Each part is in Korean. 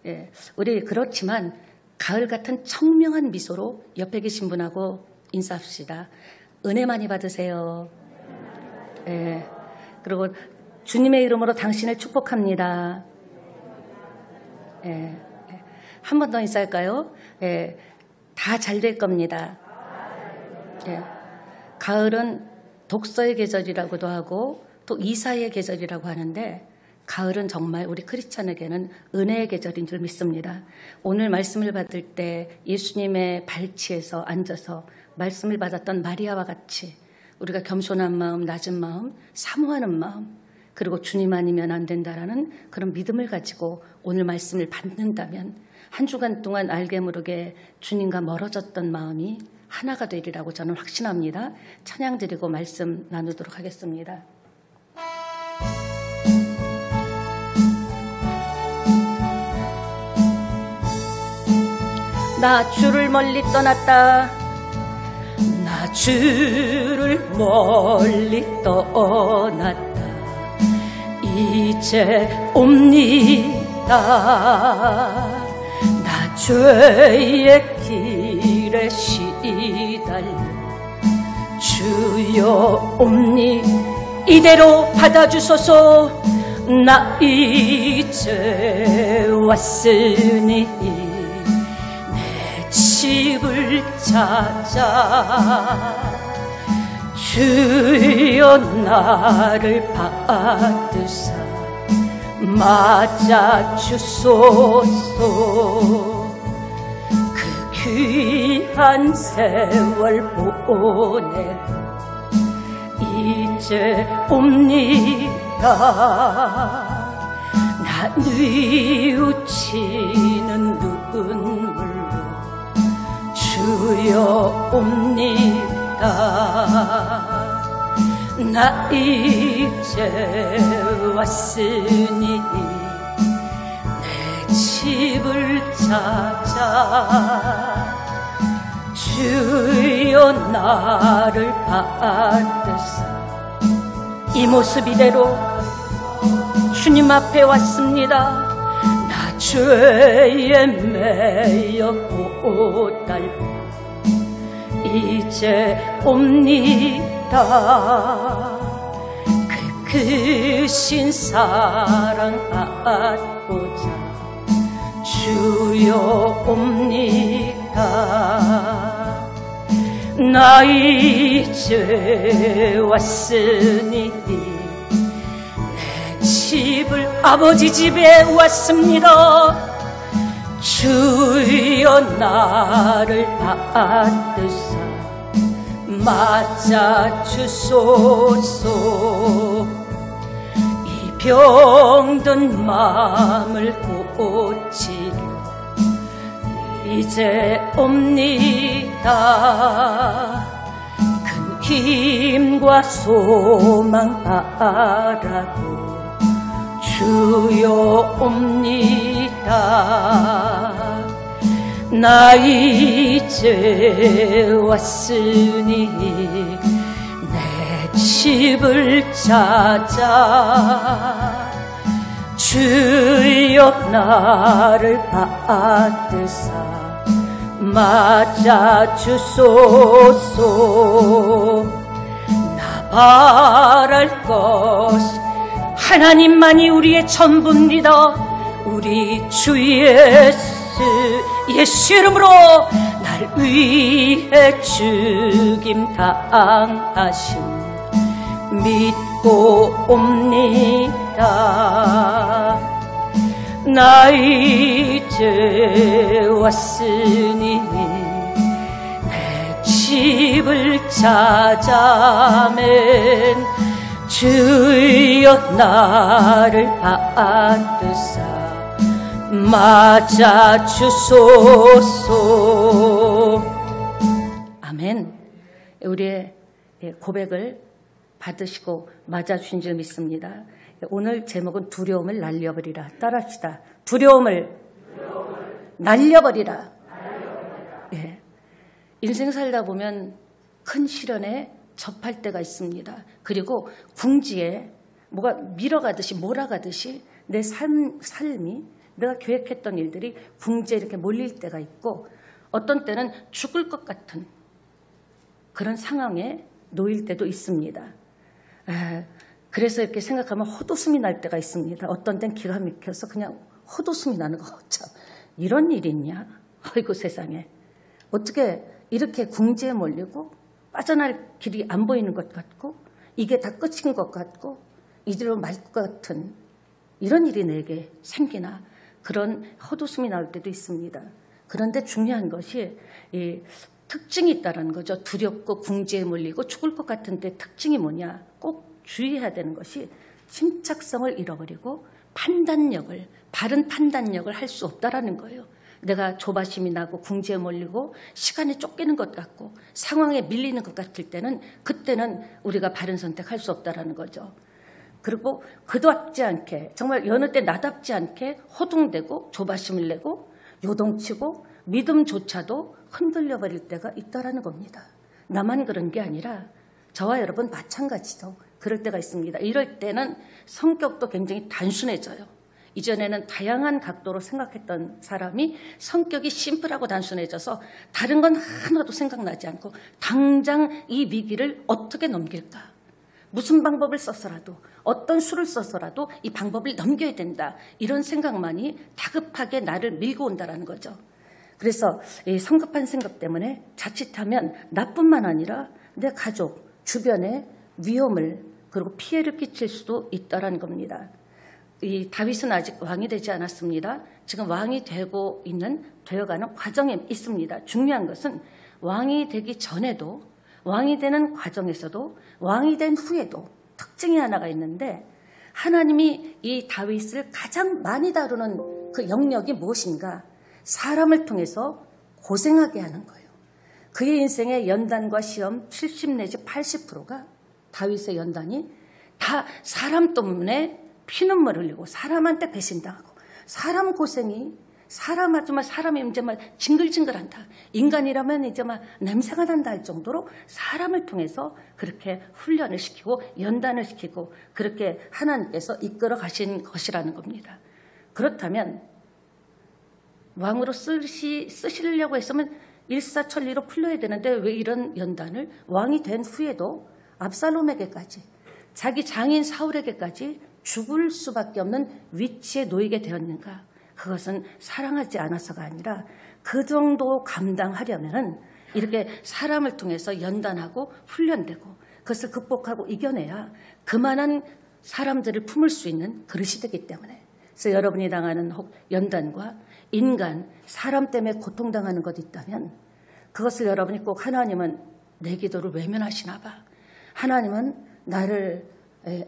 예, 우리 그렇지만 가을 같은 청명한 미소로 옆에 계신 분하고 인사합시다. 은혜 많이 받으세요. 예, 그리고 주님의 이름으로 당신을 축복합니다. 예, 한 번 더 인사할까요? 예, 다 잘 될 겁니다. 예, 가을은 독서의 계절이라고도 하고 또 이사의 계절이라고 하는데 가을은 정말 우리 크리스찬에게는 은혜의 계절인 줄 믿습니다. 오늘 말씀을 받을 때 예수님의 발치에서 앉아서 말씀을 받았던 마리아와 같이 우리가 겸손한 마음, 낮은 마음, 사모하는 마음, 그리고 주님 아니면 안 된다라는 그런 믿음을 가지고 오늘 말씀을 받는다면 한 주간 동안 알게 모르게 주님과 멀어졌던 마음이 하나가 되리라고 저는 확신합니다. 찬양 드리고 말씀 나누도록 하겠습니다. 나 주를 멀리 떠났다. 나 주를 멀리 떠났다. 이제 옵니다. 나 죄의 길에 시달려 주여 옵니 이대로 받아주소서. 나 이제 왔으니 집을 찾아 주여 나를 받으사 맞아주소서. 그 귀한 세월 보내 이제 옵니다. 나 뉘우치는 눈물로 주여 옵니다. 나 이제 왔으니 내 집을 찾아 주여 나를 받으사 이 모습 이대로 주님 앞에 왔습니다. 나 죄에 매여 고달고 이제 옵니다. 그 크신 사랑 받고자 주여 옵니다. 나 이제 왔으니 내 집을 아버지 집에 왔습니다. 주여 나를 받으사 맞아주소서. 이 병든 마음을 고치려 이제 옵니다. 큰 힘과 소망 바라고 주여 옵니다. 나 이제 왔으니 내 집을 찾아 주여 나를 받으사 맞아주소서. 나 바랄 것이 하나님만이 우리의 전부입니다. 우리 주 예수 이름으로 날 위해 죽임 당하심 믿고 옵니다. 나 이제 왔으니 내 집을 찾아맨 주여 나를 받으사 맞아주소서. 아멘. 우리의 고백을 받으시고 맞아주신 줄 믿습니다. 오늘 제목은 두려움을 날려버리라. 따라합시다. 두려움을 날려버리라. 예. 인생 살다 보면 큰 시련에 접할 때가 있습니다. 그리고 궁지에 뭐가 밀어가듯이 몰아가듯이 내 삶이 내가 계획했던 일들이 궁지에 이렇게 몰릴 때가 있고 어떤 때는 죽을 것 같은 그런 상황에 놓일 때도 있습니다. 그래서 이렇게 생각하면 헛웃음이 날 때가 있습니다. 어떤 때는 기가 막혀서 그냥 헛웃음이 나는 거. 참 이런 일이 있냐? 아이고 세상에. 어떻게 이렇게 궁지에 몰리고 빠져날 길이 안 보이는 것 같고 이게 다 끝인 것 같고 이대로 말 것 같은 이런 일이 내게 생기나 그런 헛웃음이 나올 때도 있습니다. 그런데 중요한 것이 이 특징이 있다는 거죠. 두렵고 궁지에 몰리고 죽을 것 같은데 특징이 뭐냐? 꼭 주의해야 되는 것이 침착성을 잃어버리고 판단력을 바른 판단력을 할 수 없다라는 거예요. 내가 조바심이 나고 궁지에 몰리고 시간에 쫓기는 것 같고 상황에 밀리는 것 같을 때는 그때는 우리가 바른 선택할 수 없다라는 거죠. 그리고 그답지 않게 정말 여느 때 나답지 않게 허둥대고 조바심을 내고 요동치고 믿음조차도 흔들려 버릴 때가 있다라는 겁니다. 나만 그런 게 아니라 저와 여러분 마찬가지죠. 그럴 때가 있습니다. 이럴 때는 성격도 굉장히 단순해져요. 이전에는 다양한 각도로 생각했던 사람이 성격이 심플하고 단순해져서 다른 건 하나도 생각나지 않고 당장 이 위기를 어떻게 넘길까? 무슨 방법을 써서라도 어떤 수를 써서라도 이 방법을 넘겨야 된다. 이런 생각만이 다급하게 나를 밀고 온다는 거죠. 그래서 이 성급한 생각 때문에 자칫하면 나뿐만 아니라 내 가족, 주변에 위험을 그리고 피해를 끼칠 수도 있다는 겁니다. 이 다윗은 아직 왕이 되지 않았습니다. 지금 왕이 되고 있는 되어가는 과정에 있습니다. 중요한 것은 왕이 되기 전에도 왕이 되는 과정에서도 왕이 된 후에도 특징이 하나가 있는데 하나님이 이 다윗을 가장 많이 다루는 그 영역이 무엇인가? 사람을 통해서 고생하게 하는 거예요. 그의 인생의 연단과 시험 70 내지 80%가 다윗의 연단이 다 사람 때문에 피눈물 흘리고 사람한테 배신당하고 사람 고생이 사람이 이제 막 징글징글한다. 인간이라면 이제 막 냄새가 난다 할 정도로 사람을 통해서 그렇게 훈련을 시키고 연단을 시키고 그렇게 하나님께서 이끌어 가신 것이라는 겁니다. 그렇다면 왕으로 쓰시려고 했으면 일사천리로 풀려야 되는데 왜 이런 연단을 왕이 된 후에도 압살롬에게까지 자기 장인 사울에게까지 죽을 수밖에 없는 위치에 놓이게 되었는가? 그것은 사랑하지 않아서가 아니라 그 정도 감당하려면 이렇게 사람을 통해서 연단하고 훈련되고 그것을 극복하고 이겨내야 그만한 사람들을 품을 수 있는 그릇이 되기 때문에 그래서 여러분이 당하는 연단과 인간, 사람 때문에 고통당하는 것 있다면 그것을 여러분이 꼭 하나님은 내 기도를 외면하시나 봐. 하나님은 나를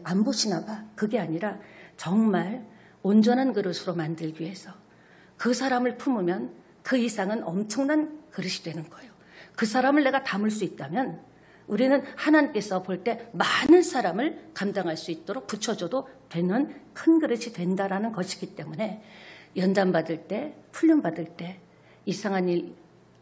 안 보시나 봐. 그게 아니라 정말 온전한 그릇으로 만들기 위해서 그 사람을 품으면 그 이상은 엄청난 그릇이 되는 거예요. 그 사람을 내가 담을 수 있다면 우리는 하나님께서 볼 때 많은 사람을 감당할 수 있도록 붙여줘도 되는 큰 그릇이 된다라는 것이기 때문에 연단받을 때, 훈련받을 때 이상한 일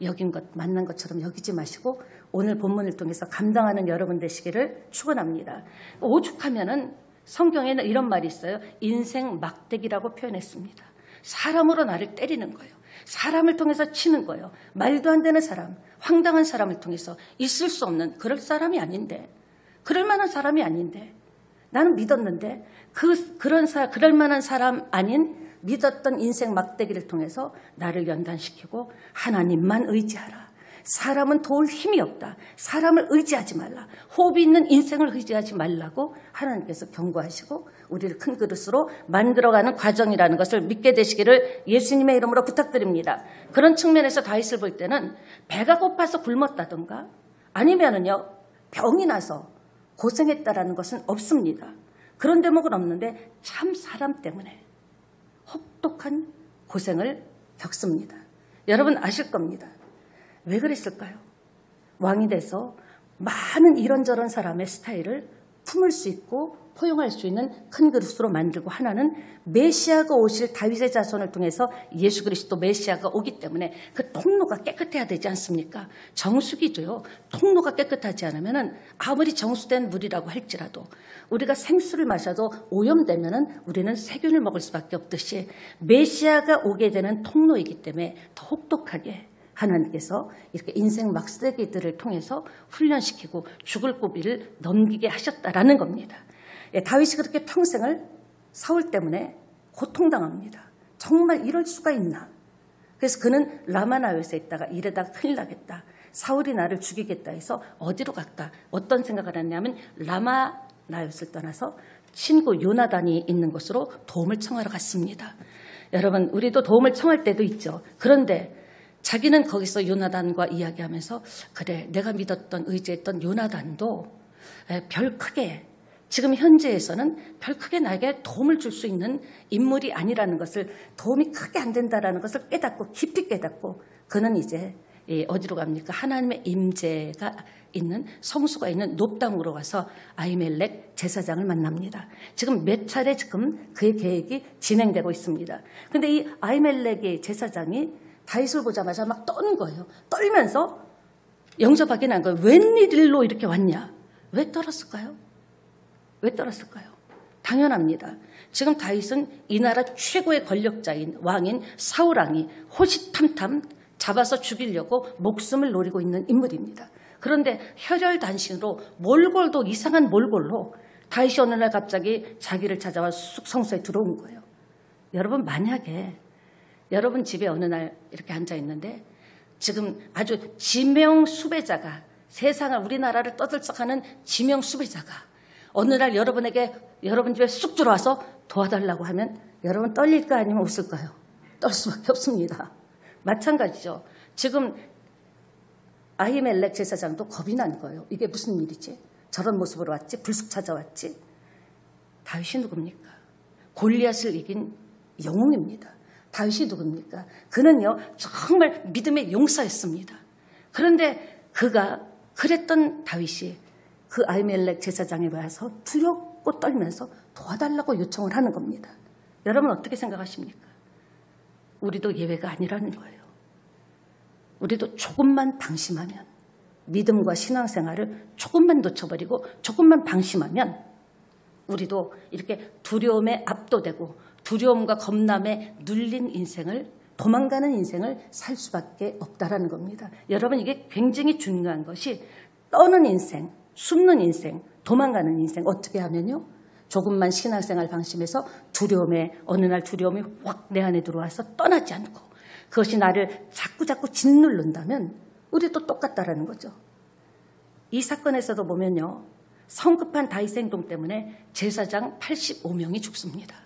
여긴 것, 만난 것처럼 여기지 마시고 오늘 본문을 통해서 감당하는 여러분 되시기를 축원합니다. 오죽하면은 성경에는 이런 말이 있어요. 인생 막대기라고 표현했습니다. 사람으로 나를 때리는 거예요. 사람을 통해서 치는 거예요. 말도 안 되는 사람, 황당한 사람을 통해서 있을 수 없는 그럴 사람이 아닌데, 그럴 만한 사람이 아닌데, 나는 믿었는데 그럴 만한 사람 아닌 믿었던 인생 막대기를 통해서 나를 연단시키고 하나님만 의지하라. 사람은 도울 힘이 없다. 사람을 의지하지 말라. 호흡이 있는 인생을 의지하지 말라고 하나님께서 경고하시고 우리를 큰 그릇으로 만들어가는 과정이라는 것을 믿게 되시기를 예수님의 이름으로 부탁드립니다. 그런 측면에서 다윗을 볼 때는 배가 고파서 굶었다든가 아니면은요 병이 나서 고생했다라는 것은 없습니다. 그런 대목은 없는데 참 사람 때문에 혹독한 고생을 겪습니다. 여러분 아실 겁니다. 왜 그랬을까요? 왕이 돼서 많은 이런저런 사람의 스타일을 품을 수 있고 포용할 수 있는 큰 그릇으로 만들고, 하나는 메시아가 오실 다윗의 자손을 통해서 예수 그리스도 메시아가 오기 때문에 그 통로가 깨끗해야 되지 않습니까? 정수기도요, 통로가 깨끗하지 않으면 아무리 정수된 물이라고 할지라도 우리가 생수를 마셔도 오염되면 우리는 세균을 먹을 수밖에 없듯이 메시아가 오게 되는 통로이기 때문에 더 혹독하게 하나님께서 이렇게 인생 막쓰기들을 통해서 훈련시키고 죽을 고비를 넘기게 하셨다라는 겁니다. 예, 다윗이 그렇게 평생을 사울 때문에 고통당합니다. 정말 이럴 수가 있나? 그래서 그는 라마나요스에 있다가 이러다가 큰일 나겠다. 사울이 나를 죽이겠다 해서 어디로 갈까? 어떤 생각을 했냐면 라마나요스를 떠나서 친구 요나단이 있는 곳으로 도움을 청하러 갔습니다. 여러분, 우리도 도움을 청할 때도 있죠. 그런데 자기는 거기서 요나단과 이야기하면서 그래, 내가 믿었던 의지했던 요나단도 별 크게 지금 현재에서는 별 크게 나에게 도움을 줄 수 있는 인물이 아니라는 것을, 도움이 크게 안 된다라는 것을 깨닫고 깊이 깨닫고 그는 이제 어디로 갑니까? 하나님의 임재가 있는 성수가 있는 높당으로 가서 아히멜렉 제사장을 만납니다. 지금 몇 차례 지금 그의 계획이 진행되고 있습니다. 그런데 이 아히멜렉의 제사장이 다윗을 보자마자 막 떠는 거예요. 떨면서 영접하게 난 거예요. 웬일로 이렇게 왔냐? 왜 떨었을까요? 왜 떨었을까요? 당연합니다. 지금 다윗은 이 나라 최고의 권력자인 왕인 사울왕이 호시탐탐 잡아서 죽이려고 목숨을 노리고 있는 인물입니다. 그런데 혈혈단신으로 몰골도 이상한 몰골로 다윗이 어느 날 갑자기 자기를 찾아와 쑥 성소에 들어온 거예요. 여러분, 만약에 여러분 집에 어느 날 이렇게 앉아 있는데 지금 아주 지명 수배자가, 세상을 우리나라를 떠들썩하는 지명 수배자가 어느 날 여러분에게 여러분 집에 쑥 들어와서 도와달라고 하면 여러분 떨릴까 아니면 웃을까요? 떨 수밖에 없습니다. 마찬가지죠. 지금 아히멜렉 제사장도 겁이 난 거예요. 이게 무슨 일이지? 저런 모습으로 왔지? 불쑥 찾아왔지? 다윗이 누굽니까? 골리앗을 이긴 영웅입니다. 다윗이 누굽니까? 그는요, 정말 믿음의 용사였습니다. 그런데 그가 그랬던 다윗이 그 아히멜렉 제사장에 와서 두렵고 떨면서 도와달라고 요청을 하는 겁니다. 여러분 어떻게 생각하십니까? 우리도 예외가 아니라는 거예요. 우리도 조금만 방심하면, 믿음과 신앙생활을 조금만 놓쳐버리고 조금만 방심하면 우리도 이렇게 두려움에 압도되고 두려움과 겁남에 눌린 인생을, 도망가는 인생을 살 수밖에 없다라는 겁니다. 여러분, 이게 굉장히 중요한 것이 떠는 인생, 숨는 인생, 도망가는 인생, 어떻게 하면요? 조금만 신앙생활 방심해서 두려움에, 어느 날 두려움이 확 내 안에 들어와서 떠나지 않고 그것이 나를 자꾸 짓누른다면 우리도 똑같다라는 거죠. 이 사건에서도 보면요, 성급한 다윗의 행동 때문에 제사장 85명이 죽습니다.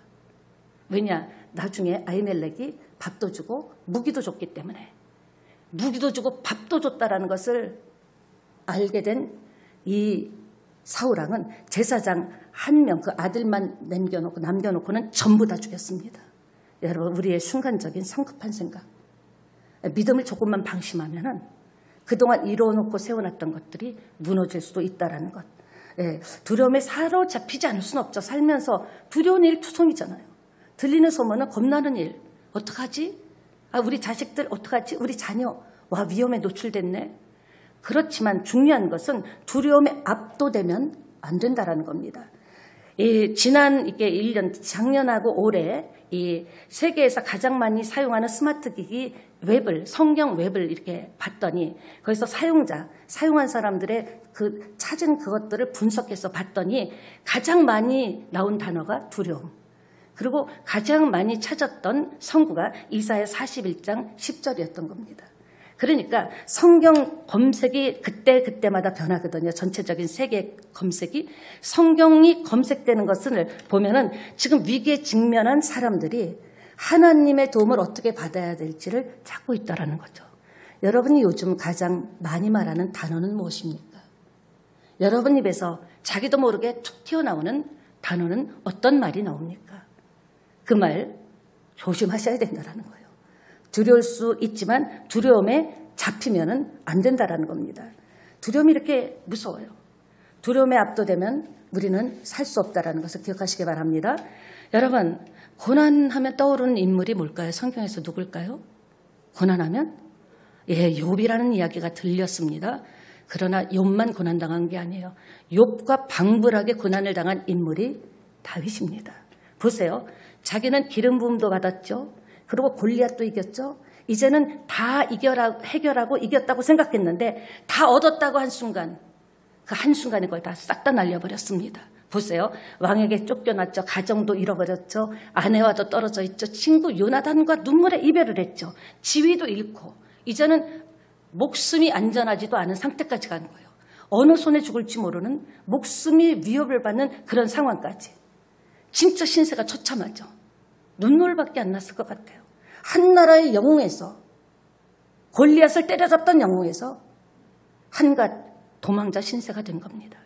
왜냐? 나중에 아히멜렉이 밥도 주고 무기도 줬기 때문에, 무기도 주고 밥도 줬다라는 것을 알게 된 이 사울왕은 제사장 한 명, 그 아들만 남겨놓고는 전부 다 죽였습니다. 여러분, 우리의 순간적인 성급한 생각, 믿음을 조금만 방심하면은 그동안 이뤄놓고 세워놨던 것들이 무너질 수도 있다라는 것. 두려움에 사로잡히지 않을 수는 없죠. 살면서 두려운 일 투성이잖아요. 들리는 소문은 겁나는 일. 어떡하지? 우리 자식들 어떡하지? 우리 자녀. 와, 위험에 노출됐네. 그렇지만 중요한 것은 두려움에 압도되면 안 된다라는 겁니다. 지난 이게 1년, 작년하고 올해 이 세계에서 가장 많이 사용하는 스마트 기기 웹을, 성경 웹을 이렇게 봤더니 거기서 사용한 사람들의 그 찾은 그것들을 분석해서 봤더니 가장 많이 나온 단어가 두려움. 그리고 가장 많이 찾았던 성구가 이사야 41장 10절이었던 겁니다. 그러니까 성경 검색이 그때마다 변하거든요. 전체적인 세계 검색이. 성경이 검색되는 것을 보면은 지금 위기에 직면한 사람들이 하나님의 도움을 어떻게 받아야 될지를 찾고 있다라는 거죠. 여러분이 요즘 가장 많이 말하는 단어는 무엇입니까? 여러분 입에서 자기도 모르게 툭 튀어나오는 단어는 어떤 말이 나옵니까? 그 말 조심하셔야 된다는 거예요. 두려울 수 있지만 두려움에 잡히면은 안 된다라는 겁니다. 두려움이 이렇게 무서워요. 두려움에 압도되면 우리는 살 수 없다는 것을 기억하시기 바랍니다. 여러분, 고난하면 떠오르는 인물이 뭘까요? 성경에서 누굴까요? 고난하면? 예, 욥이라는 이야기가 들렸습니다. 그러나 욥만 고난당한 게 아니에요. 욥과 방불하게 고난을 당한 인물이 다윗입니다. 보세요. 자기는 기름 부음도 받았죠. 그리고 골리앗도 이겼죠. 이제는 다 해결하고 이겼다고 생각했는데 다 얻었다고 한순간, 그 한순간에 그걸 다 싹 다 날려버렸습니다. 보세요. 왕에게 쫓겨났죠. 가정도 잃어버렸죠. 아내와도 떨어져 있죠. 친구 요나단과 눈물의 이별을 했죠. 지위도 잃고 이제는 목숨이 안전하지도 않은 상태까지 간 거예요. 어느 손에 죽을지 모르는 목숨이 위협을 받는 그런 상황까지. 진짜 신세가 처참하죠. 눈물밖에 안 났을 것 같아요. 한 나라의 영웅에서, 골리앗을 때려잡던 영웅에서 한갓 도망자 신세가 된 겁니다.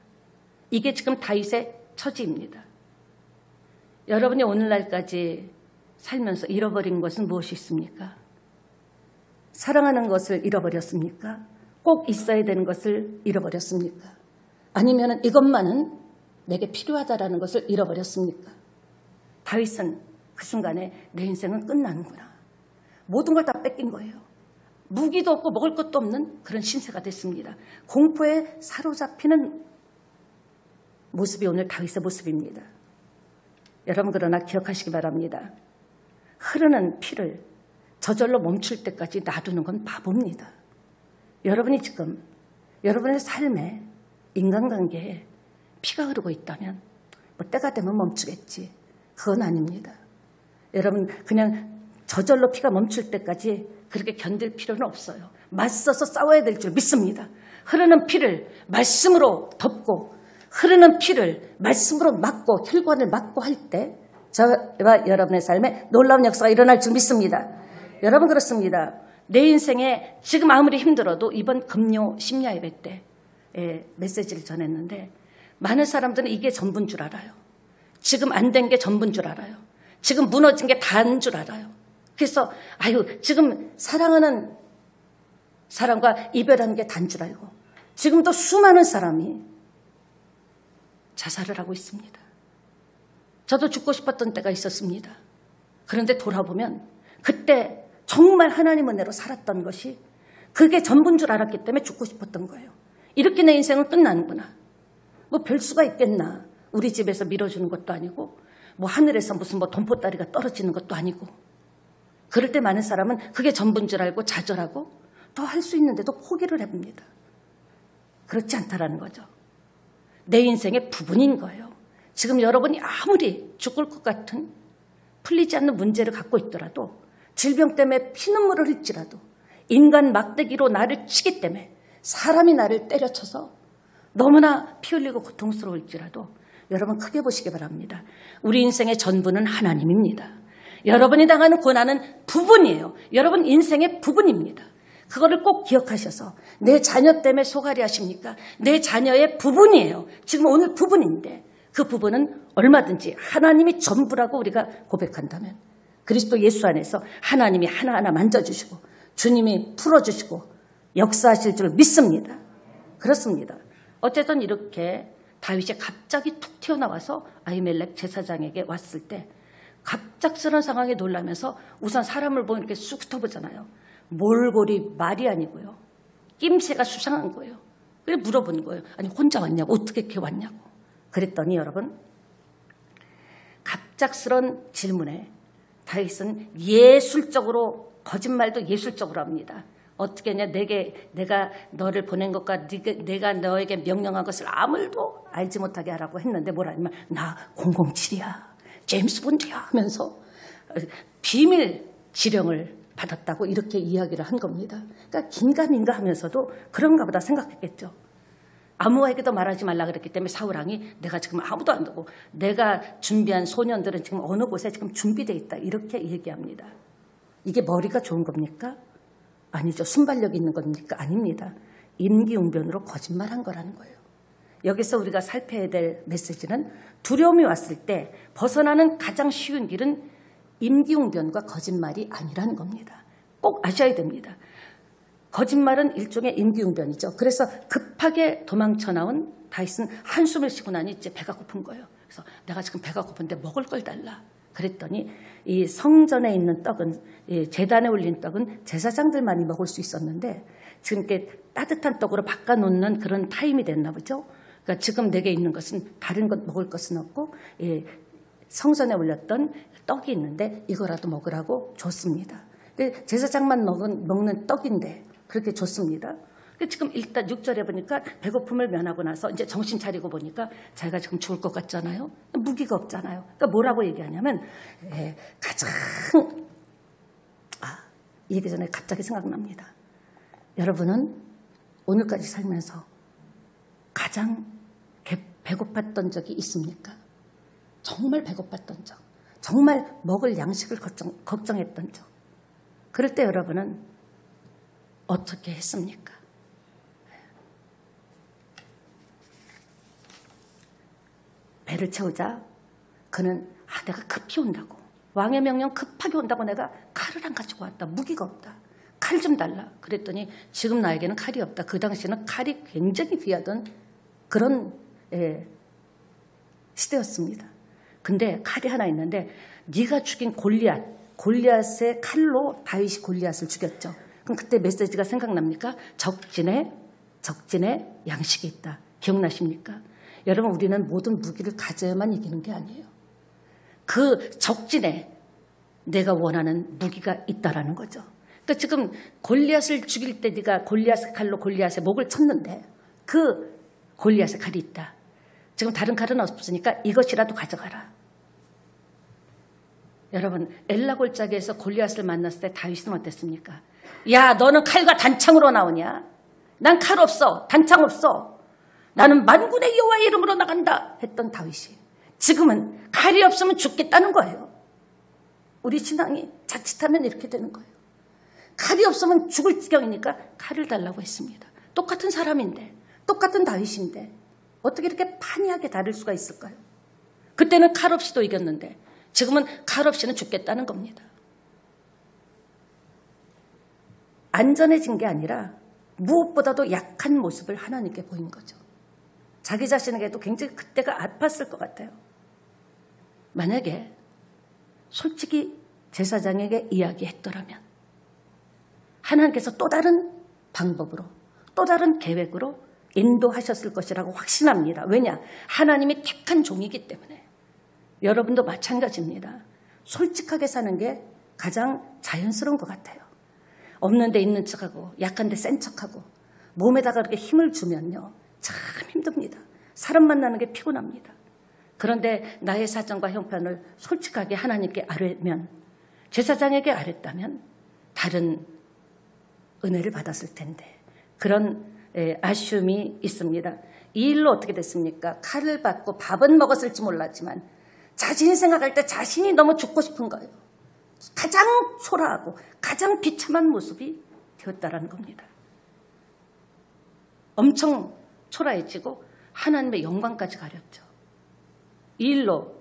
이게 지금 다윗의 처지입니다. 여러분이 오늘날까지 살면서 잃어버린 것은 무엇이 있습니까? 사랑하는 것을 잃어버렸습니까? 꼭 있어야 되는 것을 잃어버렸습니까? 아니면 이것만은 내게 필요하다라는 것을 잃어버렸습니까? 다윗은 그 순간에 내 인생은 끝나는구나. 모든 걸 다 뺏긴 거예요. 무기도 없고 먹을 것도 없는 그런 신세가 됐습니다. 공포에 사로잡히는 모습이 오늘 다윗의 모습입니다. 여러분, 그러나 기억하시기 바랍니다. 흐르는 피를 저절로 멈출 때까지 놔두는 건 바보입니다. 여러분이 지금 여러분의 삶에, 인간관계에 피가 흐르고 있다면 뭐 때가 되면 멈추겠지. 그건 아닙니다. 여러분, 그냥 저절로 피가 멈출 때까지 그렇게 견딜 필요는 없어요. 맞서서 싸워야 될 줄 믿습니다. 흐르는 피를 말씀으로 덮고 흐르는 피를 말씀으로 막고 혈관을 막고 할 때 저와 여러분의 삶에 놀라운 역사가 일어날 줄 믿습니다. 여러분, 그렇습니다. 내 인생에 지금 아무리 힘들어도 이번 금요 심야 예배 때 메시지를 전했는데 많은 사람들은 이게 전부인 줄 알아요. 지금 안 된 게 전부인 줄 알아요. 지금 무너진 게 다인 줄 알아요. 그래서 지금 사랑하는 사람과 이별하는 게 다인 줄 알고 지금도 수많은 사람이 자살을 하고 있습니다. 저도 죽고 싶었던 때가 있었습니다. 그런데 돌아보면 그때 정말 하나님 은혜로 살았던 것이 그게 전부인 줄 알았기 때문에 죽고 싶었던 거예요. 이렇게 내 인생은 끝나는구나. 뭐 별 수가 있겠나. 우리 집에서 밀어주는 것도 아니고 뭐 하늘에서 무슨 뭐 돈보따리가 떨어지는 것도 아니고. 그럴 때 많은 사람은 그게 전부인 줄 알고 좌절하고 더 할 수 있는데도 포기를 해봅니다. 그렇지 않다라는 거죠. 내 인생의 부분인 거예요. 지금 여러분이 아무리 죽을 것 같은 풀리지 않는 문제를 갖고 있더라도, 질병 때문에 피눈물을 흘지라도, 인간 막대기로 나를 치기 때문에 사람이 나를 때려쳐서 너무나 피 흘리고 고통스러울지라도 여러분 크게 보시기 바랍니다. 우리 인생의 전부는 하나님입니다. 여러분이 당하는 고난은 부분이에요. 여러분 인생의 부분입니다. 그거를 꼭 기억하셔서 내 자녀 때문에 소갈이 하십니까? 내 자녀의 부분이에요. 지금 오늘 부분인데 그 부분은 얼마든지 하나님이 전부라고 우리가 고백한다면 그리스도 예수 안에서 하나님이 하나하나 만져주시고 주님이 풀어주시고 역사하실 줄 믿습니다. 그렇습니다. 어쨌든 이렇게 다윗이 갑자기 툭 튀어나와서 아히멜렉 제사장에게 왔을 때 갑작스러운 상황에 놀라면서 우선 사람을 보면 이렇게 쑥 흩어보잖아요. 몰골이 말이 아니고요. 낌새가 수상한 거예요. 그래 물어본 거예요. 아니 혼자 왔냐고, 어떻게 이렇게 왔냐고. 그랬더니 여러분, 갑작스러운 질문에 다윗은 예술적으로, 거짓말도 예술적으로 합니다. 어떻게 했냐, 내가 너를 보낸 것과 내가 너에게 명령한 것을 아무도 알지 못하게 하라고 했는데 뭐라 하냐면 나 007이야, 제임스 본드야 하면서 비밀 지령을 받았다고 이렇게 이야기를 한 겁니다. 그러니까 긴가민가 하면서도 그런가 보다 생각했겠죠. 아무에게도 말하지 말라 그랬기 때문에 사울왕이 내가 지금 아무도 안 두고 내가 준비한 소년들은 지금 어느 곳에 지금 준비되어 있다 이렇게 얘기합니다. 이게 머리가 좋은 겁니까? 아니죠. 순발력이 있는 겁니까? 아닙니다. 임기응변으로 거짓말한 거라는 거예요. 여기서 우리가 살펴야 될 메시지는 두려움이 왔을 때 벗어나는 가장 쉬운 길은 임기응변과 거짓말이 아니라는 겁니다. 꼭 아셔야 됩니다. 거짓말은 일종의 임기응변이죠. 그래서 급하게 도망쳐 나온 다윗은 한숨을 쉬고 나니 이제 배가 고픈 거예요. 그래서 내가 지금 배가 고픈데 먹을 걸 달라. 그랬더니 이 성전에 있는 떡은, 이 제단에 올린 떡은 제사장들만이 먹을 수 있었는데 지금 이렇게 따뜻한 떡으로 바꿔놓는 그런 타임이 됐나 보죠. 그러니까 지금 내게 있는 것은 다른 것 먹을 것은 없고 성전에 올렸던 떡이 있는데 이거라도 먹으라고 줬습니다. 근데 제사장만 먹는 떡인데 그렇게 줬습니다. 지금 일단 6절에 보니까 배고픔을 면하고 나서 이제 정신 차리고 보니까 자기가 지금 죽을 것 같잖아요. 무기가 없잖아요. 그러니까 뭐라고 얘기하냐면 가장 얘기 전에 갑자기 생각납니다. 여러분은 오늘까지 살면서 가장 배고팠던 적이 있습니까? 정말 배고팠던 적, 정말 먹을 양식을 걱정했던 적. 그럴 때 여러분은 어떻게 했습니까? 배를 채우자 그는 내가 급히 온다고, 왕의 명령 급하게 온다고 내가 칼을 안 가지고 왔다. 무기가 없다. 칼 좀 달라. 그랬더니 지금 나에게는 칼이 없다. 그 당시에는 칼이 굉장히 귀하던 그런 시대였습니다. 근데 칼이 하나 있는데 네가 죽인 골리앗의 칼로 다윗이 골리앗을 죽였죠. 그럼 그때 메시지가 생각납니까? 적진에 양식이 있다. 기억나십니까? 여러분, 우리는 모든 무기를 가져야만 이기는 게 아니에요. 그 적진에 내가 원하는 무기가 있다라는 거죠. 그러니까 지금 골리앗을 죽일 때 네가 골리앗의 칼로 골리앗의 목을 쳤는데 그 골리앗의 칼이 있다. 지금 다른 칼은 없으니까 이것이라도 가져가라. 여러분, 엘라 골짜기에서 골리앗을 만났을 때 다윗은 어땠습니까? 야, 너는 칼과 단창으로 나오냐? 난 칼 없어. 단창 없어. 나는 만군의 여호와의 이름으로 나간다 했던 다윗이 지금은 칼이 없으면 죽겠다는 거예요. 우리 신앙이 자칫하면 이렇게 되는 거예요. 칼이 없으면 죽을 지경이니까 칼을 달라고 했습니다. 똑같은 사람인데, 똑같은 다윗인데 어떻게 이렇게 판이하게 다를 수가 있을까요? 그때는 칼 없이도 이겼는데 지금은 칼 없이는 죽겠다는 겁니다. 안전해진 게 아니라 무엇보다도 약한 모습을 하나님께 보인 거죠. 자기 자신에게도 굉장히 그때가 아팠을 것 같아요. 만약에 솔직히 제사장에게 이야기했더라면 하나님께서 또 다른 방법으로, 또 다른 계획으로 인도하셨을 것이라고 확신합니다. 왜냐? 하나님이 택한 종이기 때문에. 여러분도 마찬가지입니다. 솔직하게 사는 게 가장 자연스러운 것 같아요. 없는 데 있는 척하고 약한 데 센 척하고 몸에다가 그렇게 힘을 주면요. 참 힘듭니다. 사람 만나는 게 피곤합니다. 그런데 나의 사정과 형편을 솔직하게 하나님께 아뢰면, 제사장에게 아뢰다면 다른 은혜를 받았을 텐데 그런 아쉬움이 있습니다. 이 일로 어떻게 됐습니까? 칼을 받고 밥은 먹었을지 몰랐지만 자신이 생각할 때 자신이 너무 죽고 싶은 거예요. 가장 초라하고 가장 비참한 모습이 되었다라는 겁니다. 엄청 초라해지고 하나님의 영광까지 가렸죠. 이 일로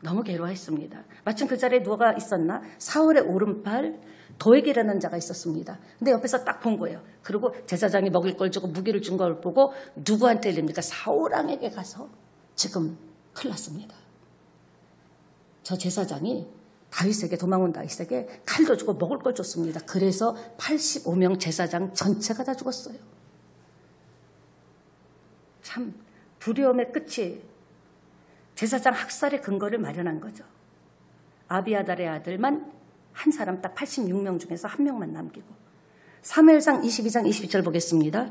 너무 괴로워했습니다. 마침 그 자리에 누가 있었나? 사울의 오른팔 도액이라는 자가 있었습니다. 근데 옆에서 딱 본 거예요. 그리고 제사장이 먹일 걸 주고 무기를 준 걸 보고 누구한테 일립니까? 사울왕에게 가서 지금 큰일 났습니다. 저 제사장이 다윗에게, 도망온 다윗에게 칼도 주고 먹을 걸 줬습니다. 그래서 85명 제사장 전체가 다 죽었어요. 참 두려움의 끝이 제사장 학살의 근거를 마련한 거죠. 아비아달의 아들만 한 사람, 딱 86명 중에서 한 명만 남기고. 사무엘상 22장 22절 보겠습니다.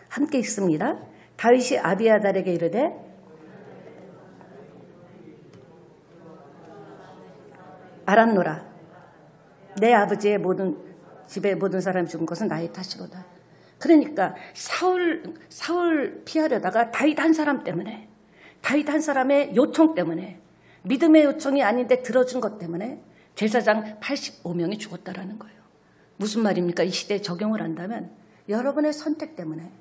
함께 읽습니다. 다윗이 아비아달에게 이르되 알았노라. 내 아버지의 집의 모든 사람이 죽은 것은 나의 탓이로다. 그러니까 사울 피하려다가 다윗 한 사람 때문에, 다윗 한 사람의 요청 때문에, 믿음의 요청이 아닌데 들어준 것 때문에 제사장 85명이 죽었다라는 거예요. 무슨 말입니까? 이 시대에 적용을 한다면 여러분의 선택 때문에,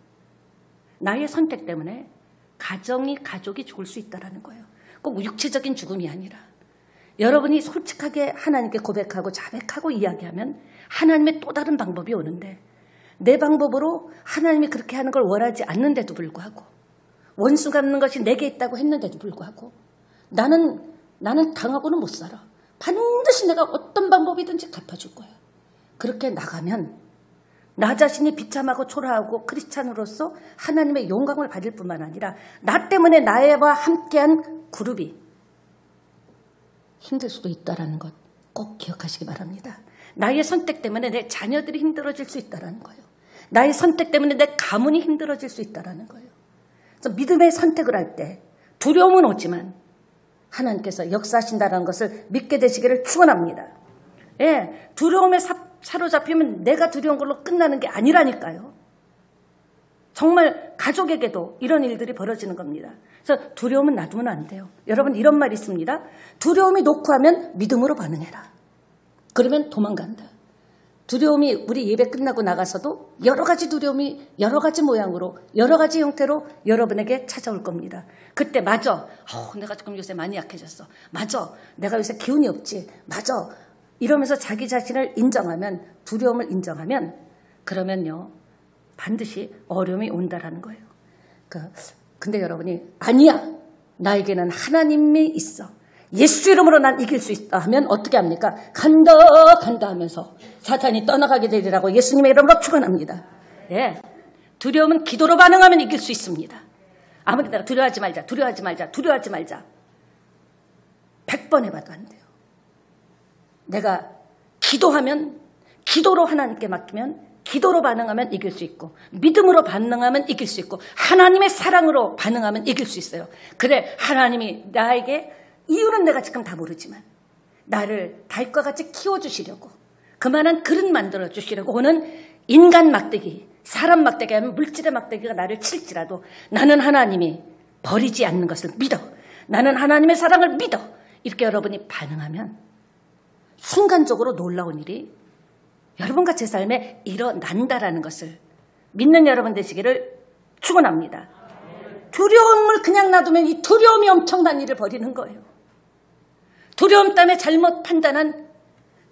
나의 선택 때문에 가족이 죽을 수 있다라는 거예요. 꼭 육체적인 죽음이 아니라 여러분이 솔직하게 하나님께 고백하고 자백하고 이야기하면 하나님의 또 다른 방법이 오는데 내 방법으로 하나님이 그렇게 하는 걸 원하지 않는데도 불구하고 원수 갚는 것이 내게 있다고 했는데도 불구하고 나는 당하고는 못 살아. 반드시 내가 어떤 방법이든지 갚아줄 거야. 그렇게 나가면 나 자신이 비참하고 초라하고 크리스찬으로서 하나님의 영광을 받을 뿐만 아니라 나 때문에 나와 함께한 그룹이 힘들 수도 있다는 것 꼭 기억하시기 바랍니다. 나의 선택 때문에 내 자녀들이 힘들어질 수 있다는 거예요. 나의 선택 때문에 내 가문이 힘들어질 수 있다는 거예요. 그래서 믿음의 선택을 할 때 두려움은 오지만 하나님께서 역사하신다는 것을 믿게 되시기를 축원합니다. 예, 두려움에 사로잡히면 내가 두려운 걸로 끝나는 게 아니라니까요. 정말 가족에게도 이런 일들이 벌어지는 겁니다. 그래서 두려움은 놔두면 안 돼요. 여러분 이런 말이 있습니다. 두려움이 놓고 하면 믿음으로 반응해라. 그러면 도망간다. 두려움이 우리 예배 끝나고 나가서도 여러 가지 두려움이 여러 가지 모양으로 여러 가지 형태로 여러분에게 찾아올 겁니다. 그때 맞아. 내가 지금 요새 많이 약해졌어. 맞아. 내가 요새 기운이 없지. 맞아. 이러면서 자기 자신을 인정하면 두려움을 인정하면 그러면요. 반드시 어려움이 온다라는 거예요. 근데 여러분이 아니야. 나에게는 하나님이 있어. 예수 이름으로 난 이길 수 있다 하면 어떻게 합니까? 간다 하면서 사탄이 떠나가게 되리라고 예수님의 이름으로 축원합니다. 예, 두려움은 기도로 반응하면 이길 수 있습니다. 아무리 내가 두려워하지 말자 100번 해봐도 안 돼요. 내가 기도하면 기도로 하나님께 맡기면 기도로 반응하면 이길 수 있고 믿음으로 반응하면 이길 수 있고 하나님의 사랑으로 반응하면 이길 수 있어요. 그래 하나님이 나에게 이유는 내가 지금 다 모르지만 나를 닭과 같이 키워주시려고 그만한 그릇 만들어주시려고 오는 인간 막대기 사람 막대기 하면 물질의 막대기가 나를 칠지라도 나는 하나님이 버리지 않는 것을 믿어. 나는 하나님의 사랑을 믿어. 이렇게 여러분이 반응하면 순간적으로 놀라운 일이 여러분과 제 삶에 일어난다라는 것을 믿는 여러분 되시기를 축원합니다. 두려움을 그냥 놔두면 이 두려움이 엄청난 일을 벌이는 거예요. 두려움 때문에 잘못 판단한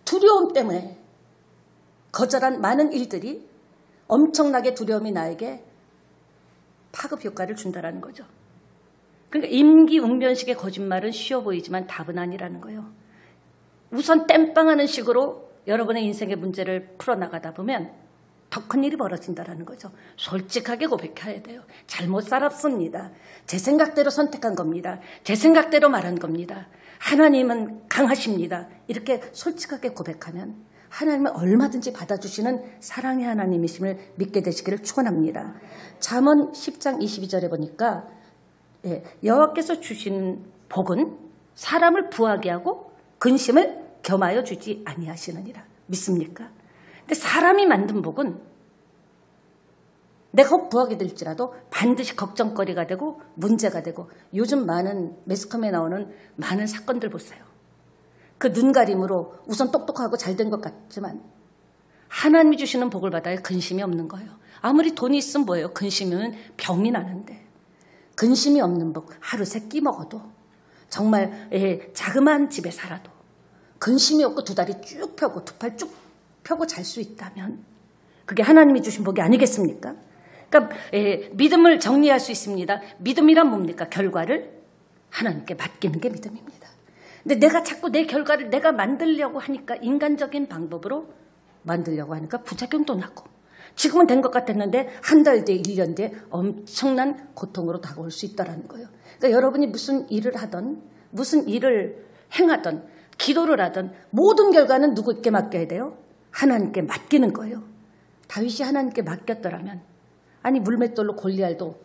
두려움 때문에 거절한 많은 일들이 엄청나게 두려움이 나에게 파급 효과를 준다라는 거죠. 그러니까 임기응변식의 거짓말은 쉬워 보이지만 답은 아니라는 거예요. 우선 땜빵하는 식으로 여러분의 인생의 문제를 풀어나가다 보면 더 큰 일이 벌어진다는 거죠. 솔직하게 고백해야 돼요. 잘못 살았습니다. 제 생각대로 선택한 겁니다. 제 생각대로 말한 겁니다. 하나님은 강하십니다. 이렇게 솔직하게 고백하면 하나님은 얼마든지 받아주시는 사랑의 하나님이심을 믿게 되시기를 축원합니다. 잠언 10장 22절에 보니까 여호와께서 주시는 복은 사람을 부하게 하고 근심을 겸하여 주지 아니하시느니라. 믿습니까? 근데 사람이 만든 복은 내가 혹 부하게 될지라도 반드시 걱정거리가 되고 문제가 되고 요즘 많은 매스컴에 나오는 많은 사건들 보세요. 그 눈가림으로 우선 똑똑하고 잘된 것 같지만 하나님이 주시는 복을 받아야 근심이 없는 거예요. 아무리 돈이 있으면 뭐예요? 근심은 병이 나는데 근심이 없는 복 하루 세 끼 먹어도 정말 자그마한 집에 살아도 근심이 없고 두 다리 쭉 펴고 두 팔 쭉 펴고 잘 수 있다면 그게 하나님이 주신 복이 아니겠습니까? 그러니까 믿음을 정리할 수 있습니다. 믿음이란 뭡니까? 결과를 하나님께 맡기는 게 믿음입니다. 근데 내가 자꾸 내 결과를 내가 만들려고 하니까 인간적인 방법으로 만들려고 하니까 부작용도 나고 지금은 된 것 같았는데 한 달 뒤에 1년 뒤에 엄청난 고통으로 다가올 수 있다는 거예요. 그러니까 여러분이 무슨 일을 하던 무슨 일을 행하던 기도를 하던 모든 결과는 누구께 맡겨야 돼요? 하나님께 맡기는 거예요. 다윗이 하나님께 맡겼더라면 아니 물맷돌로 골리앗도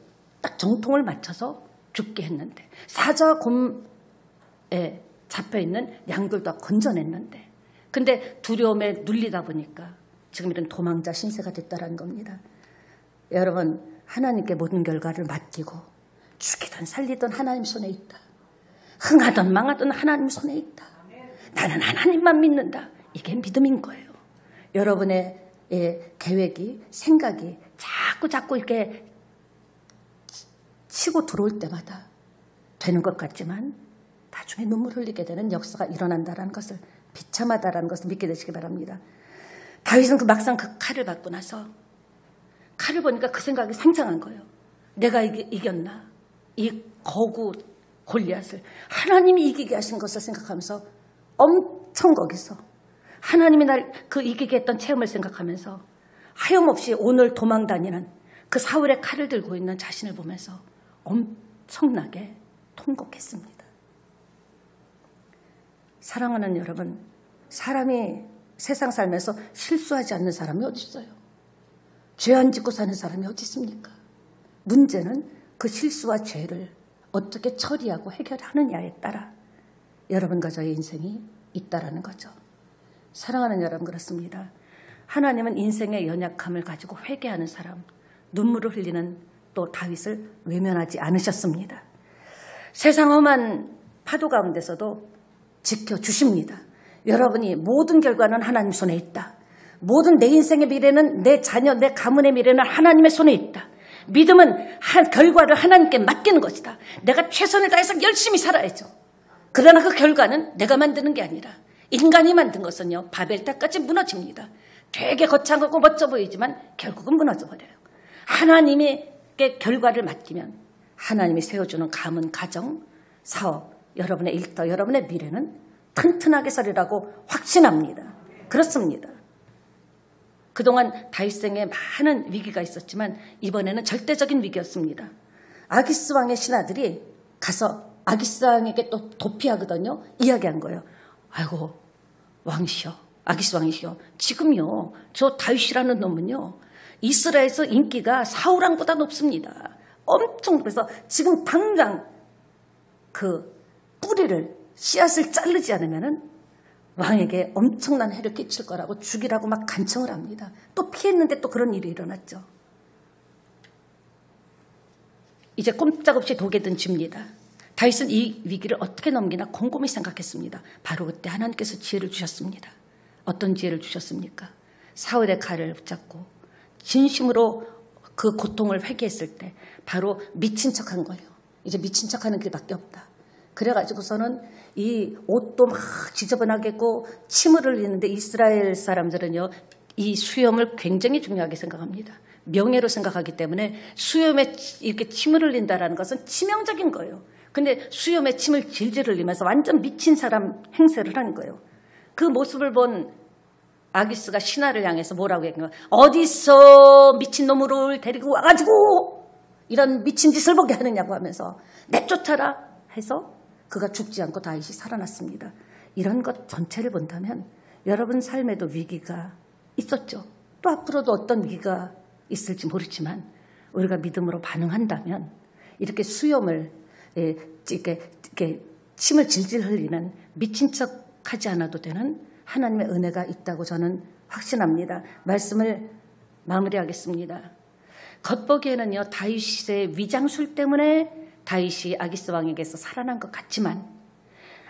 딱 정통을 맞춰서 죽게 했는데 사자와 곰에 잡혀있는 양들도 다 건져냈는데 근데 두려움에 눌리다 보니까 지금 이런 도망자 신세가 됐다는 겁니다. 여러분 하나님께 모든 결과를 맡기고 죽이든 살리든 하나님 손에 있다. 흥하든 망하든 하나님 손에 있다. 나는 하나님만 믿는다. 이게 믿음인 거예요. 여러분의 계획이 생각이 자꾸 이렇게 치고 들어올 때마다 되는 것 같지만 나중에 눈물 흘리게 되는 역사가 일어난다는 것을, 비참하다라는 것을 믿게 되시기 바랍니다. 다윗은 막상 그 칼을 받고 나서 칼을 보니까 그 생각이 상상한 거예요. 내가 이겼나? 이 거구 골리앗을 하나님이 이기게 하신 것을 생각하면서 엄청 거기서 하나님이 날 그 이기게 했던 체험을 생각하면서 하염없이 오늘 도망다니는 그 사울의 칼을 들고 있는 자신을 보면서 엄청나게 통곡했습니다. 사랑하는 여러분, 사람이 세상 살면서 실수하지 않는 사람이 어디 있어요? 죄 안 짓고 사는 사람이 어디 있습니까? 문제는 그 실수와 죄를 어떻게 처리하고 해결하느냐에 따라 여러분과 저의 인생이 있다라는 거죠. 사랑하는 여러분, 그렇습니다. 하나님은 인생의 연약함을 가지고 회개하는 사람, 눈물을 흘리는 또 다윗을 외면하지 않으셨습니다. 세상 험한 파도 가운데서도 지켜주십니다. 여러분이 모든 결과는 하나님 손에 있다. 모든 내 인생의 미래는, 내 자녀, 내 가문의 미래는 하나님의 손에 있다. 믿음은 결과를 하나님께 맡기는 것이다. 내가 최선을 다해서 열심히 살아야죠. 그러나 그 결과는 내가 만드는 게 아니라 인간이 만든 것은요, 바벨탑까지 무너집니다. 되게 거창하고 멋져 보이지만 결국은 무너져버려요. 하나님에게 결과를 맡기면 하나님이 세워주는 가문, 가정, 사업, 여러분의 일터, 여러분의 미래는 튼튼하게 서리라고 확신합니다. 그렇습니다. 그동안 다윗생에 많은 위기가 있었지만 이번에는 절대적인 위기였습니다. 아기스 왕의 신하들이 가서 아기스 왕에게 또 도피하거든요. 이야기한 거예요. 아이고, 왕이시여, 아기스 왕이시여, 지금요 저 다윗이라는 놈은요 이스라엘에서 인기가 사울 왕보다 높습니다. 엄청. 그래서 지금 당장 그 뿌리를, 씨앗을 자르지 않으면은 왕에게 엄청난 해를 끼칠 거라고 죽이라고 막 간청을 합니다. 또 피했는데 또 그런 일이 일어났죠. 이제 꼼짝없이 독에 든 쥐입니다. 다윗은 이 위기를 어떻게 넘기나 곰곰이 생각했습니다. 바로 그때 하나님께서 지혜를 주셨습니다. 어떤 지혜를 주셨습니까? 사울의 칼을 붙잡고 진심으로 그 고통을 회개했을 때 바로 미친 척한 거예요. 이제 미친 척하는 길밖에 없다. 그래가지고서는 이 옷도 막 지저분하겠고 침을 흘리는데 이스라엘 사람들은요 이 수염을 굉장히 중요하게 생각합니다. 명예로 생각하기 때문에 수염에 이렇게 침을 흘린다는 것은 치명적인 거예요. 근데 수염에 침을 질질 흘리면서 완전 미친 사람 행세를 하는 거예요. 그 모습을 본 아기스가 신하를 향해서 뭐라고 했는가? 어디서 미친놈을 데리고 와가지고 이런 미친 짓을 보게 하느냐고 하면서 내쫓아라 해서 그가 죽지 않고 다윗이 살아났습니다. 이런 것 전체를 본다면 여러분 삶에도 위기가 있었죠. 또 앞으로도 어떤 위기가 있을지 모르지만 우리가 믿음으로 반응한다면 이렇게 수염을 이렇게 침을 질질 흘리는 미친 척하지 않아도 되는 하나님의 은혜가 있다고 저는 확신합니다. 말씀을 마무리하겠습니다. 겉보기에는요 다윗의 위장술 때문에 다윗이 아기스 왕에게서 살아난 것 같지만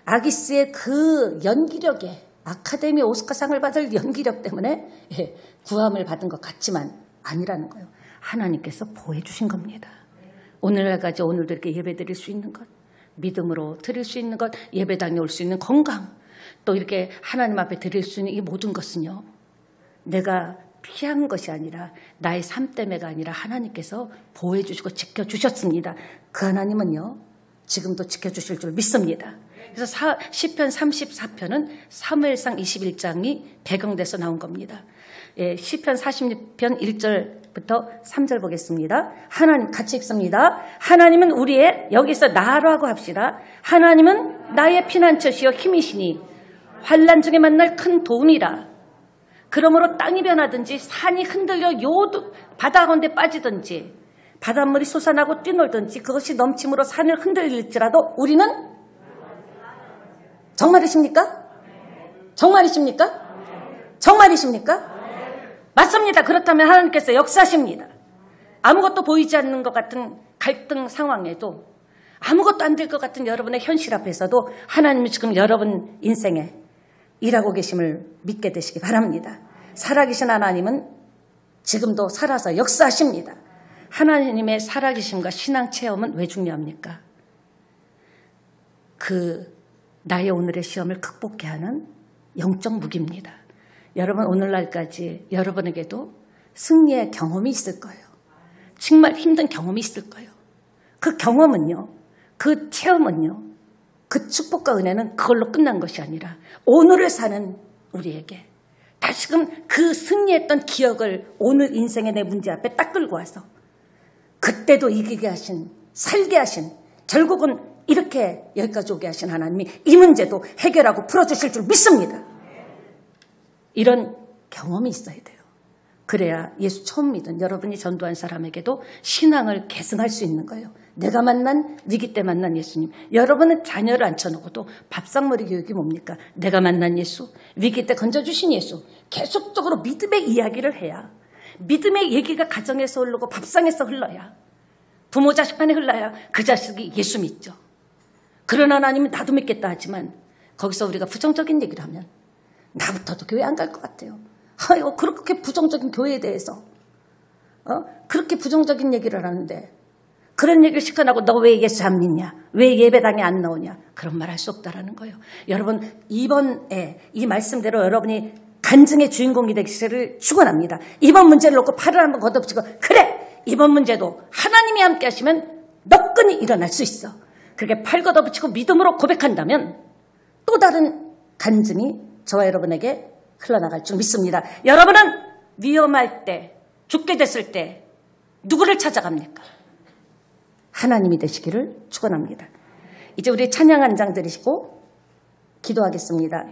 아기스의 그 연기력에 아카데미 오스카상을 받을 연기력 때문에 구함을 받은 것 같지만 아니라는 거예요. 하나님께서 보호해 주신 겁니다. 오늘날까지 오늘도 이렇게 예배 드릴 수 있는 것, 믿음으로 드릴 수 있는 것, 예배당에 올 수 있는 건강, 또 이렇게 하나님 앞에 드릴 수 있는 이 모든 것은요 내가 피한 것이 아니라 나의 삶 때문에가 아니라 하나님께서 보호해 주시고 지켜주셨습니다. 그 하나님은요 지금도 지켜주실 줄 믿습니다. 그래서 시편 34편은 사무엘상 21장이 배경돼서 나온 겁니다. 시편 46편 1절부터 3절 보겠습니다. 하나님 같이 읽습니다. 하나님은 우리의, 여기서 나라고 합시다. 하나님은 나의 피난처시여 힘이시니 환난 중에 만날 큰 도움이라. 그러므로 땅이 변하든지 산이 흔들려 바다 가운데 빠지든지 바닷물이 솟아나고 뛰놀든지 그것이 넘침으로 산을 흔들릴지라도 우리는 정말이십니까? 정말이십니까? 정말이십니까? 맞습니다. 그렇다면 하나님께서 역사하십니다. 아무것도 보이지 않는 것 같은 갈등 상황에도 아무것도 안 될 것 같은 여러분의 현실 앞에서도 하나님이 지금 여러분 인생에 일하고 계심을 믿게 되시기 바랍니다. 살아계신 하나님은 지금도 살아서 역사하십니다. 하나님의 살아계심과 신앙 체험은 왜 중요합니까? 나의 오늘의 시험을 극복해 하는 영적 무기입니다. 여러분 오늘날까지 여러분에게도 승리의 경험이 있을 거예요. 정말 힘든 경험이 있을 거예요. 그 경험은요, 그 체험은요, 그 축복과 은혜는 그걸로 끝난 것이 아니라 오늘을 사는 우리에게 다시금 그 승리했던 기억을 오늘 인생의 내 문제 앞에 딱 끌고 와서 그때도 이기게 하신, 살게 하신, 결국은 이렇게 여기까지 오게 하신 하나님이 이 문제도 해결하고 풀어주실 줄 믿습니다. 이런 경험이 있어야 돼요. 그래야 예수 처음 믿은 여러분이 전도한 사람에게도 신앙을 계승할 수 있는 거예요. 내가 만난, 위기 때 만난 예수님. 여러분은 자녀를 앉혀놓고도 밥상머리 교육이 뭡니까? 내가 만난 예수, 위기 때 건져주신 예수. 계속적으로 믿음의 이야기를 해야, 믿음의 얘기가 가정에서 흐르고 밥상에서 흘러야, 부모 자식 간에 흘러야 그 자식이 예수 믿죠. 그러나 하나님은 나도 믿겠다 하지만 거기서 우리가 부정적인 얘기를 하면 나부터도 교회 안 갈 것 같아요. 아유, 그렇게 부정적인 교회에 대해서 그렇게 부정적인 얘기를 하는데 그런 얘기를 시켜나고 너 왜 예수 안 믿냐? 왜 예배당에 안 나오냐? 그런 말 할 수 없다라는 거예요. 여러분 이번에 이 말씀대로 여러분이 간증의 주인공이 되기를 축원합니다. 이번 문제를 놓고 팔을 한번 걷어붙이고 그래! 이번 문제도 하나님이 함께 하시면 너끈히 일어날 수 있어. 그렇게 팔 걷어붙이고 믿음으로 고백한다면 또 다른 간증이 저와 여러분에게 흘러나갈 줄 믿습니다. 여러분은 위험할 때, 죽게 됐을 때 누구를 찾아갑니까? 하나님이 되시기를 축원합니다. 이제 우리 찬양 한 장 드리시고 기도하겠습니다.